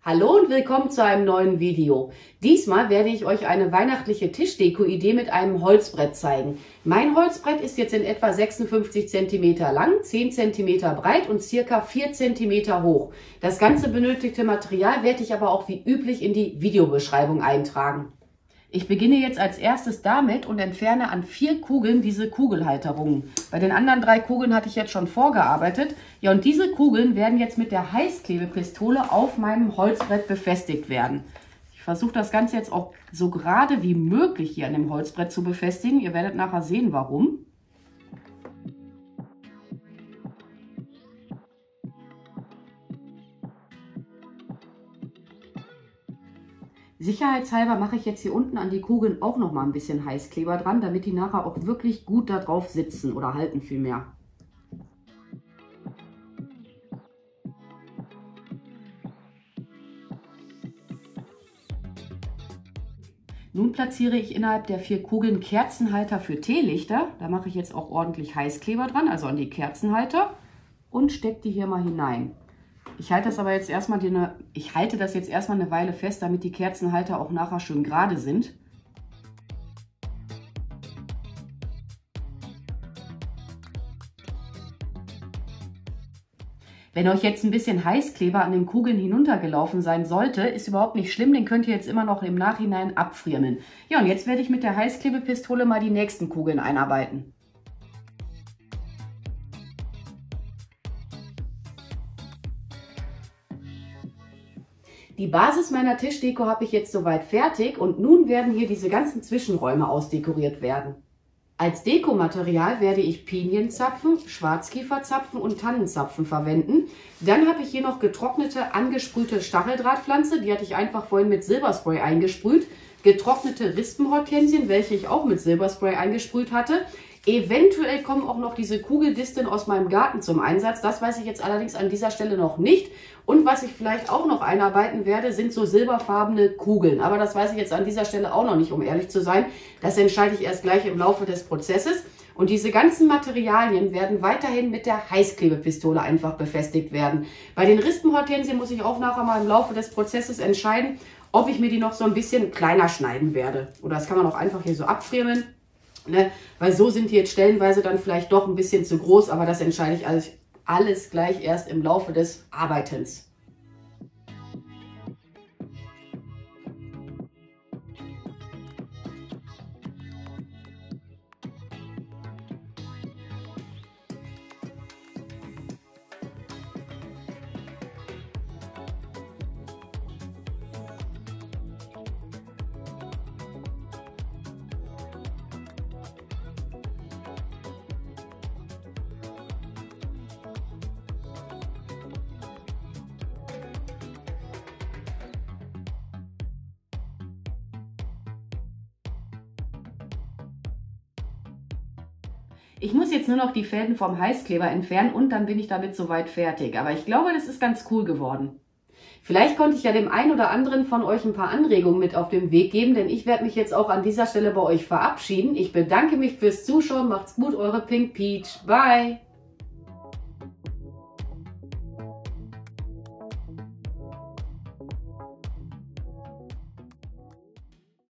Hallo und willkommen zu einem neuen Video. Diesmal werde ich euch eine weihnachtliche Tischdeko-Idee mit einem Holzbrett zeigen. Mein Holzbrett ist jetzt in etwa 56 cm lang, 10 cm breit und ca. 4 cm hoch. Das ganze benötigte Material werde ich aber auch wie üblich in die Videobeschreibung eintragen. Ich beginne jetzt als erstes damit und entferne an 4 Kugeln diese Kugelhalterungen. Bei den anderen 3 Kugeln hatte ich jetzt schon vorgearbeitet. Ja, und diese Kugeln werden jetzt mit der Heißklebepistole auf meinem Holzbrett befestigt werden. Ich versuche das Ganze jetzt auch so gerade wie möglich hier an dem Holzbrett zu befestigen. Ihr werdet nachher sehen, warum. Sicherheitshalber mache ich jetzt hier unten an die Kugeln auch noch mal ein bisschen Heißkleber dran, damit die nachher auch wirklich gut da drauf sitzen oder halten vielmehr. Nun platziere ich innerhalb der 4 Kugeln Kerzenhalter für Teelichter. Da mache ich jetzt auch ordentlich Heißkleber dran, also an die Kerzenhalter, und stecke die hier mal hinein. Ich halte das jetzt erstmal eine Weile fest, damit die Kerzenhalter auch nachher schön gerade sind. Wenn euch jetzt ein bisschen Heißkleber an den Kugeln hinuntergelaufen sein sollte, ist überhaupt nicht schlimm, den könnt ihr jetzt immer noch im Nachhinein abfriemeln. Ja, und jetzt werde ich mit der Heißklebepistole mal die nächsten Kugeln einarbeiten. Die Basis meiner Tischdeko habe ich jetzt soweit fertig und nun werden hier diese ganzen Zwischenräume ausdekoriert werden. Als Dekomaterial werde ich Pinienzapfen, Schwarzkieferzapfen und Tannenzapfen verwenden. Dann habe ich hier noch getrocknete, angesprühte Stacheldrahtpflanze, die hatte ich einfach vorhin mit Silberspray eingesprüht. Getrocknete Rispenhortensien, welche ich auch mit Silberspray eingesprüht hatte. Eventuell kommen auch noch diese Kugeldisteln aus meinem Garten zum Einsatz. Das weiß ich jetzt allerdings an dieser Stelle noch nicht. Und was ich vielleicht auch noch einarbeiten werde, sind so silberfarbene Kugeln. Aber das weiß ich jetzt an dieser Stelle auch noch nicht, um ehrlich zu sein. Das entscheide ich erst gleich im Laufe des Prozesses. Und diese ganzen Materialien werden weiterhin mit der Heißklebepistole einfach befestigt werden. Bei den Rispenhortensien muss ich auch nachher mal im Laufe des Prozesses entscheiden, ob ich mir die noch so ein bisschen kleiner schneiden werde. Oder das kann man auch einfach hier so abfriemeln. Ne? Weil so sind die jetzt stellenweise dann vielleicht doch ein bisschen zu groß, aber das entscheide ich alles gleich erst im Laufe des Arbeitens. Ich muss jetzt nur noch die Fäden vom Heißkleber entfernen und dann bin ich damit soweit fertig. Aber ich glaube, das ist ganz cool geworden. Vielleicht konnte ich ja dem einen oder anderen von euch ein paar Anregungen mit auf den Weg geben, denn ich werde mich jetzt auch an dieser Stelle bei euch verabschieden. Ich bedanke mich fürs Zuschauen. Macht's gut, eure Pink Peach. Bye!